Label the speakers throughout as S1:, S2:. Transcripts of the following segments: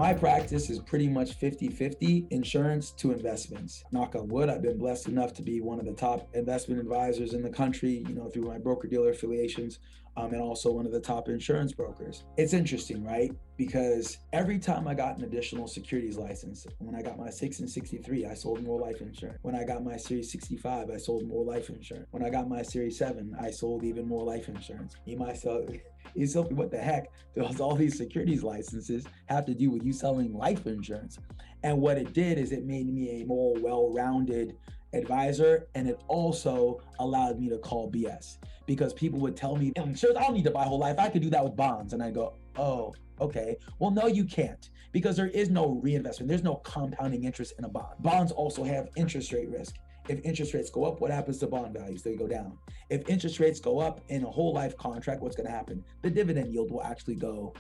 S1: My practice is pretty much 50-50 insurance to investments. Knock on wood, I've been blessed enough to be one of the top investment advisors in the country, through my broker-dealer affiliations, and also one of the top insurance brokers. It's interesting, right? Because every time I got an additional securities license, when I got my 6 and 63, I sold more life insurance. When I got my Series 65, I sold more life insurance. When I got my Series 7, I sold even more life insurance. Eszylfie, what the heck does all these securities licenses have to do with you selling life insurance? And what it did is it made me a more well-rounded advisor, and it also allowed me to call BS, because people would tell me, insurance, I don't need to buy whole life, I could do that with bonds. And I go, oh, okay. Well, no, you can't, because there is no reinvestment. There's no compounding interest in a bond. Bonds also have interest rate risk. If interest rates go up, what happens to bond values? They go down. If interest rates go up in a whole life contract, what's going to happen? The dividend yield will actually go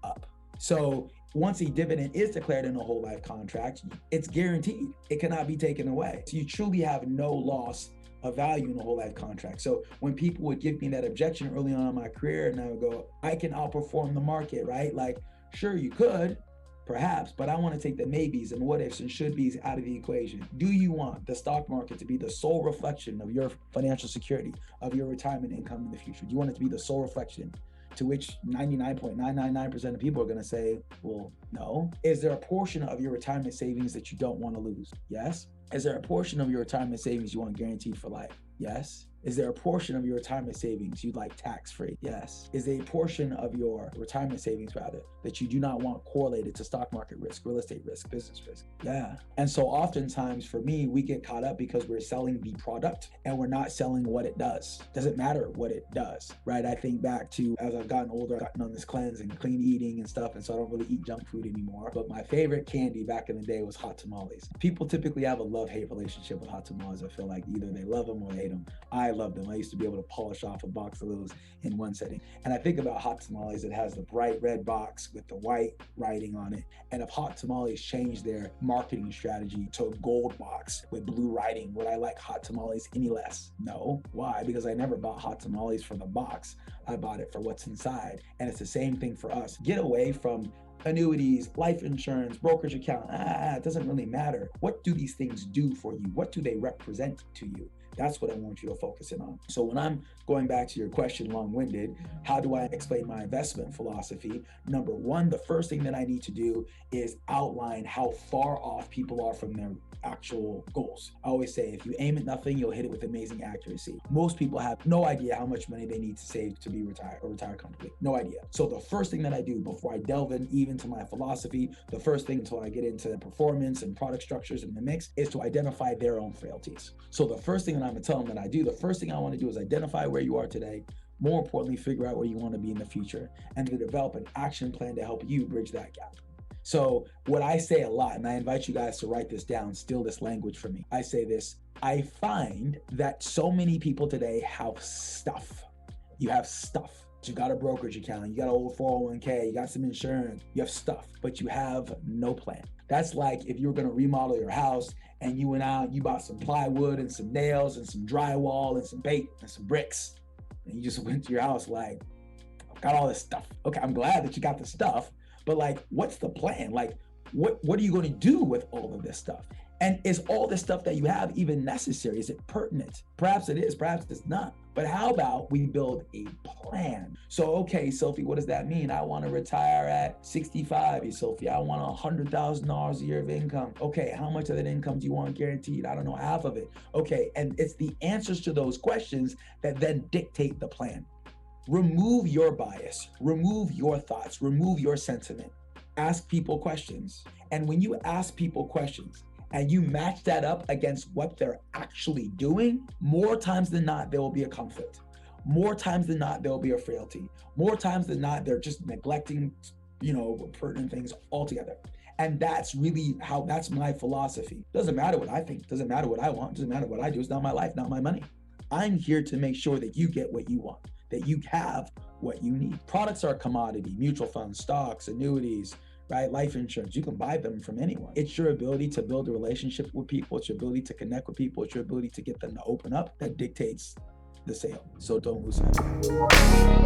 S1: up. So once a dividend is declared in a whole life contract, it's guaranteed. It cannot be taken away. So you truly have no loss of value in a whole life contract. So when people would give me that objection early on in my career, and I would go, I can outperform the market, right? Like, sure, you could, perhaps, but I want to take the maybes and what ifs and should be's out of the equation. Do you want the stock market to be the sole reflection of your financial security, of your retirement income in the future? Do you want it to be the sole reflection? To which 99.999% of people are going to say, well, no. Is there a portion of your retirement savings that you don't want to lose? Yes. Is there a portion of your retirement savings you want guaranteed for life? Yes. Is there a portion of your retirement savings you'd like tax-free? Yes. Is there a portion of your retirement savings, rather, that you do not want correlated to stock market risk, real estate risk, business risk? Yeah. And so oftentimes for me, we get caught up because we're selling the product and we're not selling what it does. Doesn't matter what it does, right? I think back to as I've gotten older, I've gotten on this cleanse and clean eating and stuff, and so I don't really eat junk food anymore. But my favorite candy back in the day was hot tamales. People typically have a love-hate relationship with hot tamales. I feel like either they love them or they hate them. I love them. I used to be able to polish off a box of those in one setting. And I think about hot tamales, it has the bright red box with the white writing on it. And if hot tamales changed their marketing strategy to a gold box with blue writing, would I like hot tamales any less? No. Why? Because I never bought hot tamales for the box. I bought it for what's inside. And it's the same thing for us. Get away from annuities, life insurance, brokerage account. It doesn't really matter. What do these things do for you? What do they represent to you? That's what I want you to focus in on. So when I'm going back to your question, long-winded, how do I explain my investment philosophy? Number one, the first thing that I need to do is outline how far off people are from their actual goals. I always say, if you aim at nothing, you'll hit it with amazing accuracy. Most people have no idea how much money they need to save to be retired or retire comfortably. No idea. So the first thing that I do before I delve in even to my philosophy, the first thing until I get into performance and product structures in the mix, is to identify their own frailties. So the first thing that I'm gonna tell them that I do, the first thing I want to do is identify where you are today. More importantly, figure out where you want to be in the future, and to develop an action plan to help you bridge that gap. So what I say a lot, and I invite you guys to write this down, steal this language from me. I say this: I find that so many people today have stuff. You have stuff. You got a brokerage account, you got an old 401k, you got some insurance, you have stuff, but you have no plan. That's like if you were going to remodel your house and you went out, you bought some plywood and some nails and some drywall and some bait and some bricks, and you just went to your house like, I've got all this stuff. Okay, I'm glad that you got the stuff, but like, what's the plan? Like, what are you going to do with all of this stuff? And is all this stuff that you have even necessary? Is it pertinent? Perhaps it is, perhaps it's not. But how about we build a plan? So, okay, Eszylfie, what does that mean? I want to retire at 65, Eszylfie. I want $100,000 a year of income. Okay, how much of that income do you want guaranteed? I don't know, half of it. Okay, and it's the answers to those questions that then dictate the plan. Remove your bias, remove your thoughts, remove your sentiment. Ask people questions. And when you ask people questions, and you match that up against what they're actually doing, more times than not, there will be a conflict. More times than not, there will be a frailty. More times than not, they're just neglecting, pertinent things altogether. And that's really that's my philosophy. Doesn't matter what I think, doesn't matter what I want, doesn't matter what I do. It's not my life, not my money. I'm here to make sure that you get what you want, that you have what you need. Products are a commodity, mutual funds, stocks, annuities, right? Life insurance, you can buy them from anyone. It's your ability to build a relationship with people. It's your ability to connect with people. It's your ability to get them to open up that dictates the sale. So don't lose sight.